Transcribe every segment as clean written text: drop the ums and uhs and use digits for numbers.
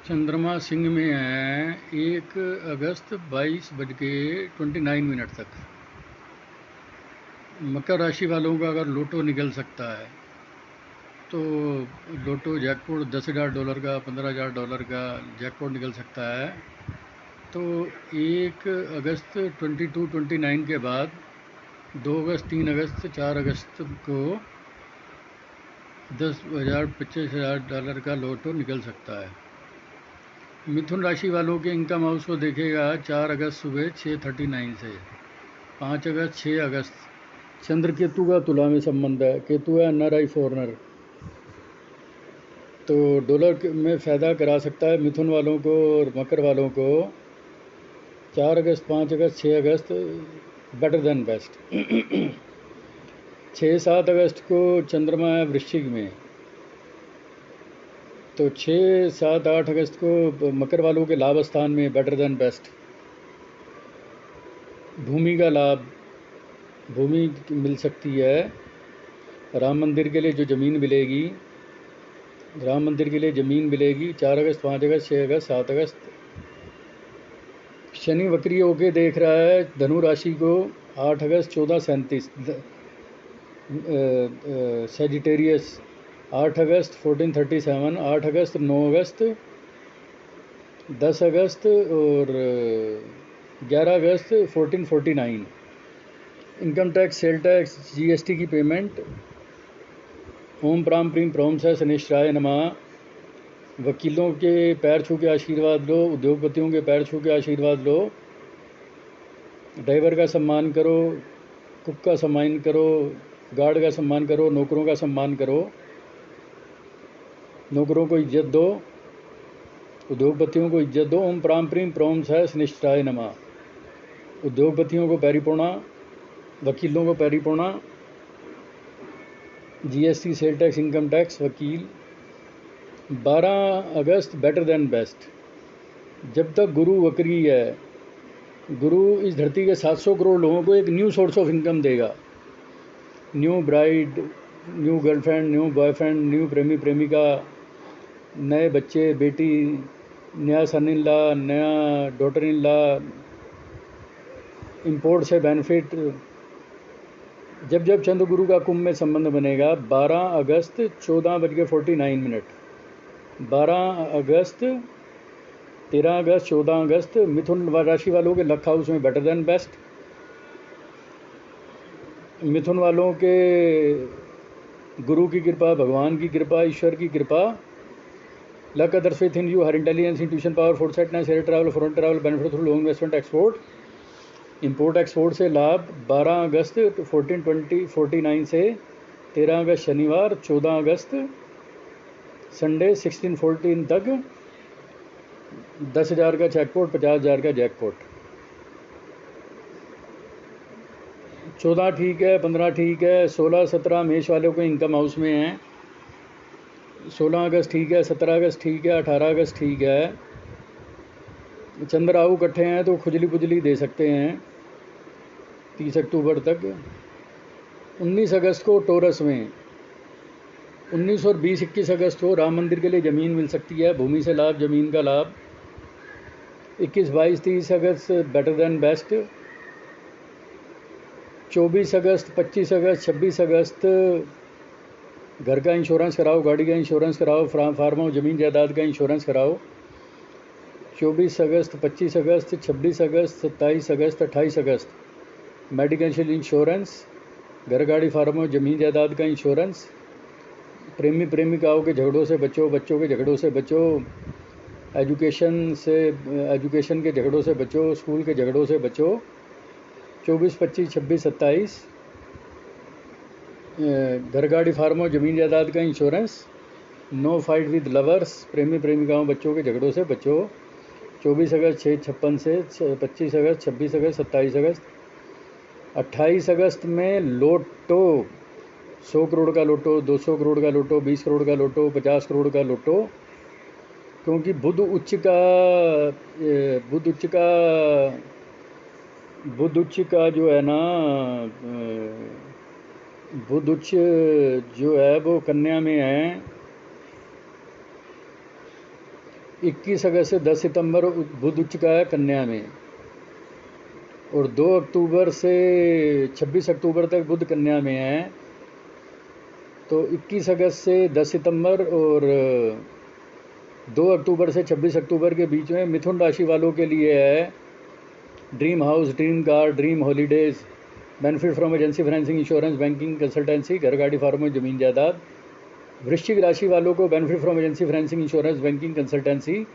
चंद्रमा सिंह में है 1 अगस्त 22:29 तक। मकर राशि वालों का अगर लोटो निकल सकता है तो लोटो जैकपॉट $10,000 का, $15,000 का जैकपॉट निकल सकता है। तो 1 अगस्त 22-29 के बाद 2 अगस्त, 3 अगस्त, 4 अगस्त को $10,000, $25,000 का लोटो निकल सकता है। मिथुन राशि वालों के इनकम हाउस को देखेगा 4 अगस्त सुबह 6:39 से 5 अगस्त, 6 अगस्त। चंद्र केतु का तुला में संबंध है। केतु है एनआरआई फॉरनर, तो डॉलर में फ़ायदा करा सकता है मिथुन वालों को और मकर वालों को। 4 अगस्त, 5 अगस्त, 6 अगस्त बेटर देन बेस्ट। 6-7 अगस्त को चंद्रमा है वृश्चिक में, तो 6-7-8 अगस्त को मकर वालों के लाभ स्थान में बेटर देन बेस्ट। भूमि का लाभ, भूमि मिल सकती है। राम मंदिर के लिए जो ज़मीन मिलेगी, राम मंदिर के लिए ज़मीन मिलेगी। 4 अगस्त, 5 अगस्त, 6 अगस्त, 7 अगस्त। शनि वक्री होके देख रहा है धनु राशि को 8 अगस्त 14:37 सेजिटेरियस। 8 अगस्त 14:37, 8 अगस्त, 9 अगस्त, 10 अगस्त और 11 अगस्त 14:49। Income tax, sale tax, GST की पेमेंट। ओम प्राम प्रीम प्रोम से शनिश्चराय नमः। वकीलों के पैर छू के आशीर्वाद लो, उद्योगपतियों के पैर छू के आशीर्वाद लो। ड्राइवर का सम्मान करो, कुक का सम्मान करो, गार्ड का सम्मान करो, नौकरों का सम्मान करो, नौकरों को इज्जत दो, उद्योगपतियों को इज्जत दो। ओम प्राम प्रीम प्रोम से शनिश्चराय नमः। उद्योगपतियों को पैरी पोना, वकीलों को पैरी पोना। GST, sale tax, income tax, वकील। 12 अगस्त बेटर देन बेस्ट। जब तक गुरु वक्री है, गुरु इस धरती के 700 करोड़ लोगों को एक न्यू सोर्स ऑफ इनकम देगा। New bride, new girlfriend, new boyfriend, new प्रेमी प्रेमिका, नए बच्चे, बेटी, नया सन इन लॉ, नया डॉटर इन लॉ, इम्पोर्ट से बेनिफिट। जब जब चंद्र गुरु का कुंभ में संबंध बनेगा 12 अगस्त 14:49, 12 अगस्त, 13 अगस्त, 14 अगस्त मिथुन राशि वालों के लक हाउस में बेटर देन बेस्ट। मिथुन वालों के गुरु की कृपा, भगवान की कृपा, ईश्वर की कृपा। Luck others faith in you, her intelligence, intuition, power, foresightness, air travel, foreign travel, benefit through long investment, export, import export से लाभ। 12 अगस्त 14-49 से 13 अगस्त शनिवार, 14 अगस्त संडे 16-14 तक 10,000 का जैकपॉट, 50,000 का जैकपॉट। 14 ठीक है, 15 ठीक है, 16-17 मेष वालों को इनकम हाउस में है। 16 अगस्त ठीक है, 17 अगस्त ठीक है, 18 अगस्त ठीक है। चंद्र राहु इकट्ठे हैं तो खुजली पुजली दे सकते हैं 30 अक्टूबर तक। 19 अगस्त को टोरस में, 19 और 20-21 अगस्त को राम मंदिर के लिए ज़मीन मिल सकती है, भूमि से लाभ, ज़मीन का लाभ। 21, 22, 30 अगस्त बेटर देन बेस्ट। 24 अगस्त, 25 अगस्त, 26 अगस्त घर का इंश्योरेंस कराओ, गाड़ी का इंश्योरेंस कराओ, फार्म हाउस, ज़मीन जायदाद का इंश्योरेंस कराओ। 24 अगस्त, 25 अगस्त, 26 अगस्त, 27 अगस्त, 28 अगस्त मेडिकल इंश्योरेंस, घर, गाड़ी, फार्म हाउस, ज़मीन जायदाद का इंश्योरेंस। प्रेमी प्रेमिकाओं के झगड़ों से बचो, बच्चों के झगड़ों से बचो, एजुकेशन के झगड़ों से बचो, स्कूल के झगड़ों से बचो। 24, 25, 26, 27 घर, गाड़ी, फार्म हाउस, ज़मीन जायदाद का insurance. No fight with lovers, प्रेमी प्रेमिकाओं, बच्चों के झगड़ों से बचो। 24 अगस्त 6:56 से 25 अगस्त, 26 अगस्त, 27 अगस्त। 28 अगस्त में लोटो, 100 करोड़ का लोटो, 200 करोड़ का लोटो, 20 करोड़ का लोटो, 50 करोड़ का लोटो। क्योंकि बुध उच्च का जो है ना, बुध उच्च जो है वो कन्या में है। 21 अगस्त से 10 सितंबर बुध उच्च का है कन्या में, और 2 अक्टूबर से 26 अक्टूबर तक बुध कन्या में है। तो 21 अगस्त से 10 सितंबर और 2 अक्टूबर से 26 अक्टूबर के बीच में मिथुन राशि वालों के लिए है dream house, dream car, dream holidays, benefit from agency, financing, insurance, banking, consultancy, घर, गाड़ी, फार्म, जमीन जायदाद। वृश्चिक राशि वालों को benefit from agency, financing, insurance, banking, consultancy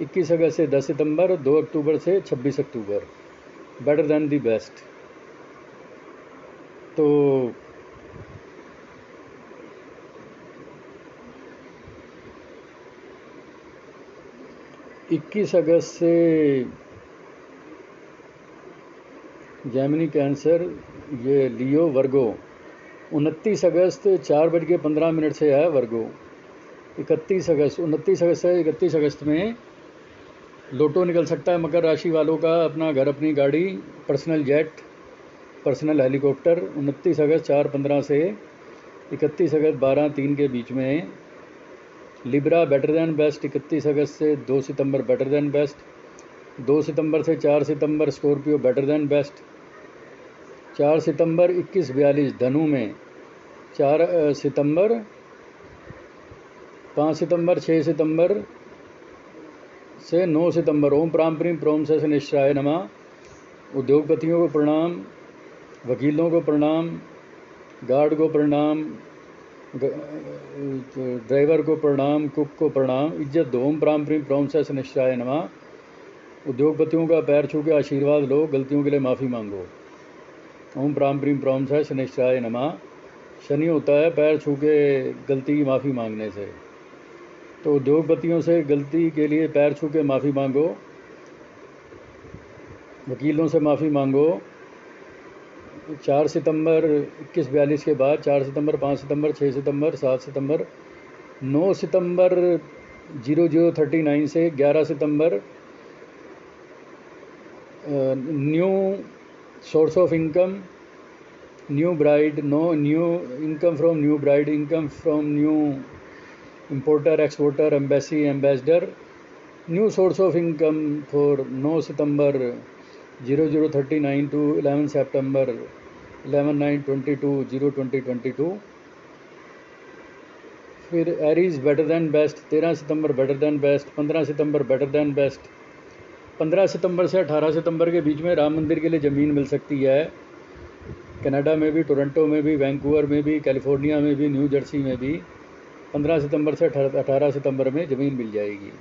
21 अगस्त से 10 सितंबर, 2 अक्टूबर से 26 अक्टूबर, बेटर दैन दी बेस्ट। तो इक्कीस अगस्त से जैमिनी कैंसर, ये लियो वर्गो। 29 अगस्त 4:15 से है वर्गो। 29 अगस्त से 31 अगस्त में लोटो निकल सकता है मकर राशि वालों का, अपना घर, अपनी गाड़ी, पर्सनल जेट, पर्सनल हेलीकॉप्टर। 29 अगस्त 4:15 से 31 अगस्त 12:03 के बीच में। लिब्रा बेटर दैन बेस्ट 31 अगस्त से 2 सितंबर बेटर दैन बेस्ट। 2 सितंबर से 4 सितंबर स्कॉर्पियो बेटर दैन बेस्ट। 4 सितंबर 21:42 धनु में। 4 सितंबर, 5 सितंबर, 6 सितंबर से 9 सितंबर ओम प्राम प्रीम प्रोम से निश्चय नमः। उद्योगपतियों को प्रणाम, वकीलों को प्रणाम, गार्ड को प्रणाम, ड्राइवर को प्रणाम, कुक को प्रणाम, इज्जत दो। ओम प्राम प्रीम प्रोम से निश्चय नमः। उद्योगपतियों का पैर छू के आशीर्वाद लो, गलतियों के लिए माफ़ी मांगो। ओम प्राम प्रीम प्रोम से शनिश्चराय नमः। शनि होता है पैर छू के गलती की माफ़ी मांगने से, तो उद्योगपतियों से गलती के लिए पैर छू के माफ़ी मांगो, वकीलों से माफ़ी मांगो। 4 सितंबर 21:42 के बाद 4 सितंबर, 5 सितंबर, 6 सितंबर, 7 सितंबर, 9 सितंबर 0039 से 11 सितंबर new source of income, new bride, new income from new bride, income from new importer, exporter, embassy, ambassador, new source of income for 9 सितंबर 0039 टू 11 सितंबर 11/9/22 0/2022। फिर एरीज बेटर दैन बेस्ट 13 सितंबर बेटर दैन बेस्ट, 15 सितंबर better than best. 15 सितंबर से 18 सितंबर के बीच में राम मंदिर के लिए ज़मीन मिल सकती है, कनाडा में भी, टोरंटो में भी, वैंकूवर में भी, कैलिफोर्निया में भी, न्यू जर्सी में भी। 15 सितंबर से 18 सितंबर में ज़मीन मिल जाएगी।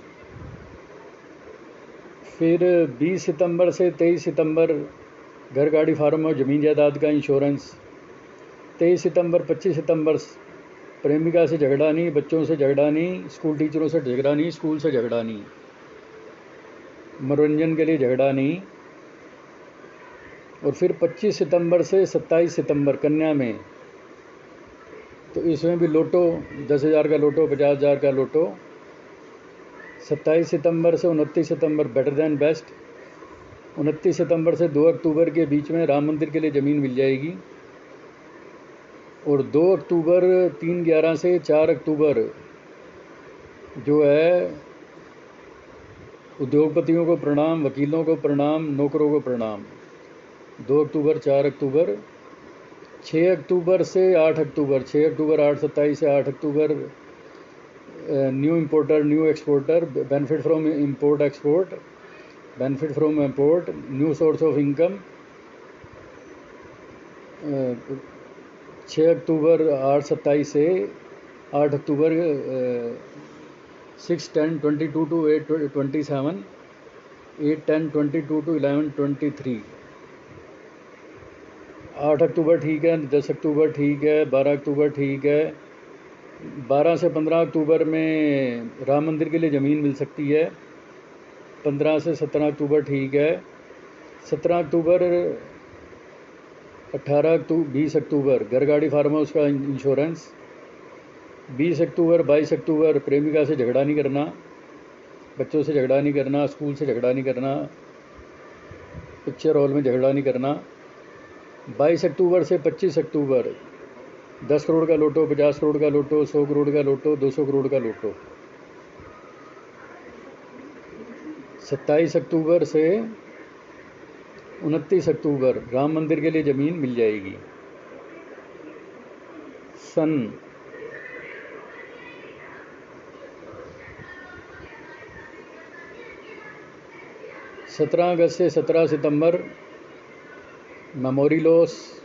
फिर 20 सितंबर से 23 सितंबर घर, गाड़ी, फार्म और ज़मीन जायदाद का इंश्योरेंस। 23 सितंबर 25 सितंबर प्रेमिका से झगड़ा नहीं, बच्चों से झगड़ा नहीं, स्कूल टीचरों से झगड़ा नहीं, स्कूल से झगड़ा नहीं, मनोरंजन के लिए झगड़ा नहीं। और फिर 25 सितंबर से 27 सितंबर कन्या में, तो इसमें भी लोटो 10,000 का लोटो, 50,000 का लोटो। 27 सितंबर से 29 सितंबर बेटर दैन बेस्ट। 29 सितंबर से 2 अक्टूबर के बीच में राम मंदिर के लिए ज़मीन मिल जाएगी। और 2 अक्टूबर 3/11 से 4 अक्टूबर जो है उद्योगपतियों को प्रणाम, वकीलों को प्रणाम, नौकरों को प्रणाम। 2 अक्टूबर, 4 अक्टूबर, 6 अक्टूबर से 8 अक्टूबर, 6 अक्टूबर 8/27 से 8 अक्टूबर new importer, new exporter, benefit from import export, benefit from import, new source of income. 6 अक्टूबर 8/27 से 8 अक्टूबर 6/10/22 to 8/27, 8/10/22 to 11/23। 8 अक्टूबर ठीक है, 10 अक्टूबर ठीक है, 12 अक्टूबर ठीक है। 12 से 15 अक्टूबर में राम मंदिर के लिए ज़मीन मिल सकती है। 15 से 17 अक्टूबर ठीक है। 17 अक्टूबर, 18 अक्टूबर, 20 अक्टूबर घर, गाड़ी, फार्म हाउस का इंश्योरेंस। 20 अक्टूबर, 22 अक्टूबर प्रेमिका से झगड़ा नहीं करना, बच्चों से झगड़ा नहीं करना, स्कूल से झगड़ा नहीं करना, पिक्चर हॉल में झगड़ा नहीं करना। 22 अक्टूबर से 25 अक्टूबर 10 करोड़ का लोटो, 50 करोड़ का लोटो, 100 करोड़ का लोटो, 200 करोड़ का लोटो। 27 अक्टूबर से 29 अक्टूबर राम मंदिर के लिए ज़मीन मिल जाएगी। सन 17 अगस्त से 17 सितंबर मेमोरी लॉस,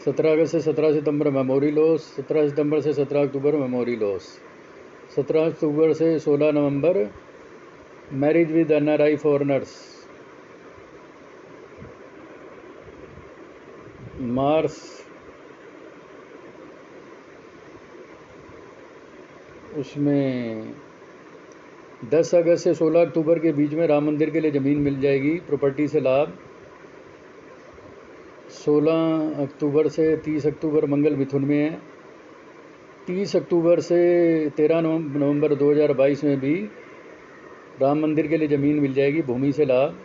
17 अगस्त से 17 सितंबर मेमोरी लॉस, 17 सितंबर से 17 अक्टूबर मेमोरी लॉस, 17 अक्टूबर से 16 नवंबर मैरिज विद NRI फॉरेनर्स, मार्च उसमें 10 अगस्त से 16 अक्टूबर के बीच में राम मंदिर के लिए ज़मीन मिल जाएगी, प्रॉपर्टी से लाभ। 16 अक्टूबर से 30 अक्टूबर मंगल मिथुन में है। 30 अक्टूबर से 13 नवंबर 2022 में भी राम मंदिर के लिए ज़मीन मिल जाएगी, भूमि से लाभ।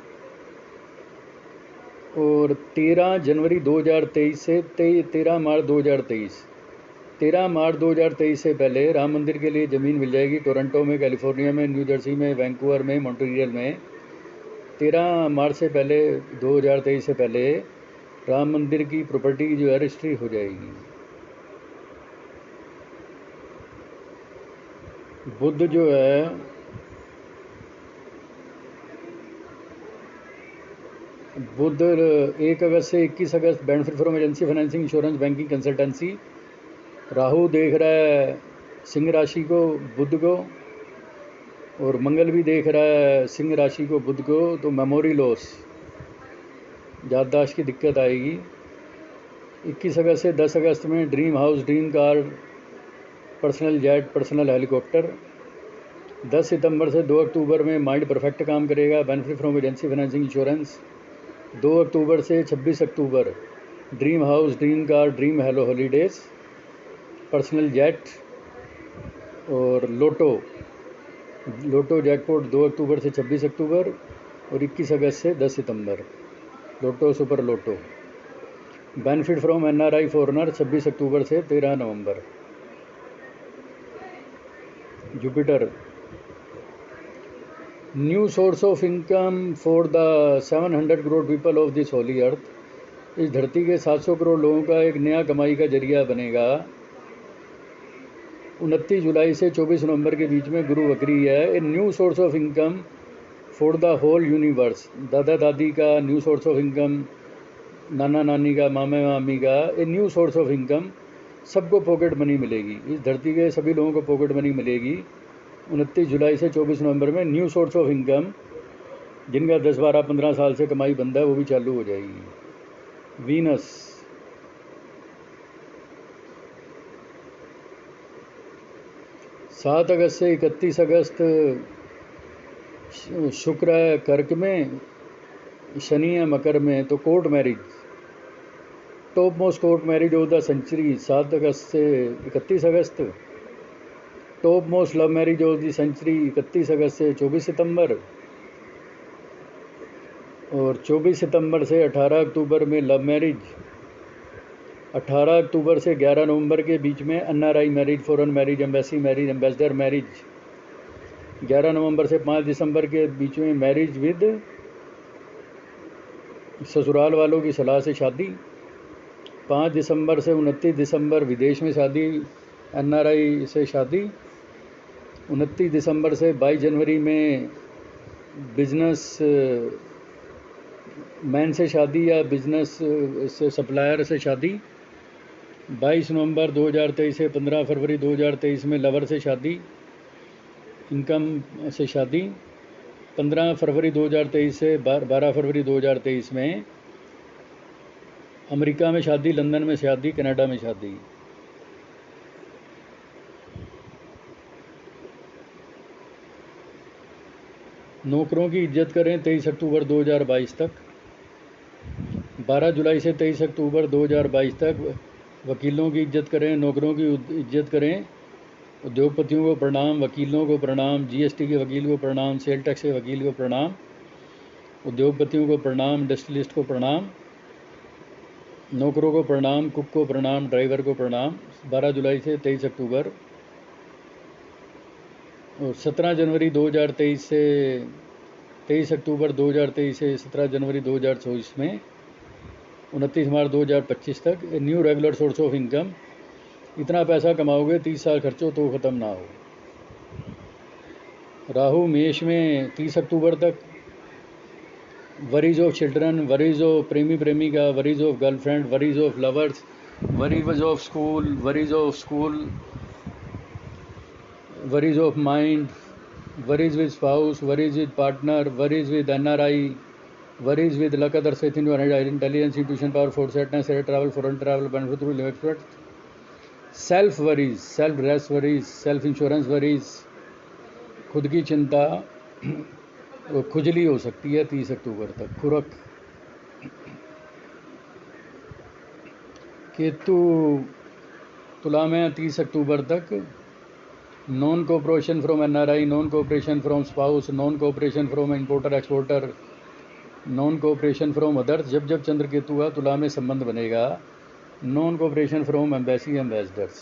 और 13 जनवरी 2023 से 13 मार्च 2023, 13 मार्च 2023 से पहले राम मंदिर के लिए ज़मीन मिल जाएगी टोरंटो में, कैलिफोर्निया में, न्यू जर्सी में, वैंकूवर में, मॉन्ट्रियल में। 13 मार्च से पहले 2023 से पहले राम मंदिर की प्रॉपर्टी की जो है रजिस्ट्री हो जाएगी। बुध जो है बुध 1 अगस्त से 21 अगस्त benefit from agency financing insurance banking consultancy. Rahu देख रहा है सिंह राशि को बुध को, और मंगल भी देख रहा है सिंह राशि को बुध को, तो मेमोरी लॉस, याददाश्त की दिक्कत आएगी। 21 अगस्त से 10 अगस्त में dream house, dream car, personal jet, personal helicopter. 10 सितंबर से 2 अक्टूबर में माइंड परफेक्ट काम करेगा, benefit from agency financing insurance. 2 अक्टूबर से 26 अक्टूबर dream house, dream car, dream hello holidays, personal jet और लोटो जैकपॉट 2 अक्टूबर से 26 अक्टूबर और 21 अगस्त से 10 सितंबर lotto super lotto. Benefit from NRI foreigner 26 अक्टूबर से 13 नवंबर। Jupiter, new source of income for the 700 crore people of this holy earth. इस धरती के 700 करोड़ लोगों का एक नया कमाई का जरिया बनेगा। 29 जुलाई से 24 नवंबर के बीच में गुरु वक्री है। A new source of income for the whole universe. दादा दादी का न्यू सोर्स ऑफ इनकम, नाना नानी का, मामा मामी का, ए न्यू सोर्स ऑफ इनकम। सबको पॉकेट मनी मिलेगी, इस धरती के सभी लोगों को पॉकेट मनी मिलेगी। 29 जुलाई से 24 नवंबर में न्यू सोर्स ऑफ इनकम, जिनका 10, 12, 15 साल से कमाई बंद है वो भी चालू हो जाएगी। वीनस, सात अगस्त से 31 अगस्त शुक्र है कर्क में, शनि है मकर में, तो court marriage, top most court marriage of the century 7 अगस्त से 31 अगस्त। Top most love marriage of the century 31 अगस्त से 24 सितंबर। और 24 सितंबर से 18 अक्टूबर में लव मैरिज। 18 अक्टूबर से 11 नवंबर के बीच में NRI marriage, foreign marriage, embassy marriage, ambassador marriage. 11 नवंबर से 5 दिसंबर के बीच में मैरिज विद ससुराल वालों की सलाह से शादी। 5 दिसंबर से 29 दिसंबर विदेश में शादी, NRI से शादी। 29 दिसंबर से 22 जनवरी में बिजनेस मैन से शादी या बिजनेस से सप्लायर से शादी। 22 नवंबर 2023 से 15 फरवरी 2023 में लवर से शादी, इनकम से शादी। 15 फरवरी 2023 से 12 फरवरी 2023 में अमेरिका में शादी, लंदन में शादी, कनाडा में शादी। नौकरों की इज्जत करें 23 अक्टूबर 2022 तक। 12 जुलाई से 23 अक्टूबर 2022 तक वकीलों की इज्जत करें, नौकरों की इज्जत करें। उद्योगपतियों को प्रणाम, वकीलों को प्रणाम, GST के वकील को प्रणाम, सेल टैक्स के वकील को प्रणाम, उद्योगपतियों को प्रणाम, इंडस्ट्रियलिस्ट को प्रणाम, नौकरों को प्रणाम, कुक को प्रणाम, ड्राइवर को प्रणाम। 12 जुलाई से 23 अक्टूबर। और 17 जनवरी 2023 से 23 अक्टूबर 2023 से 17 जनवरी 2024 में 29 मार्च 2025 तक new regular source of income. इतना पैसा कमाओगे 30 साल खर्चो तो ख़त्म ना हो। राहु मेष में 30 अक्टूबर तक, worries of children, worries of प्रेमी प्रेमिका, worries of girlfriend, worries of lovers, worries of school, worries of mind, worries with spouse, worries with partner, worries with NRI, worries with luck, other faith in your intelligence, intuition, power, foresightness, air travel, foreign travel, benefit through live expert, self worries, self dress worries, self insurance worries, खुद की चिंता, खुजली हो सकती है 30 अक्टूबर तक, खुरक। केतु तुला में 30 अक्टूबर तक, non cooperation from NRI, non cooperation from spouse, non cooperation from importer exporter, non cooperation from others. जब जब चंद्र केतु का तुला में संबंध बनेगा, non cooperation from embassy ambassadors.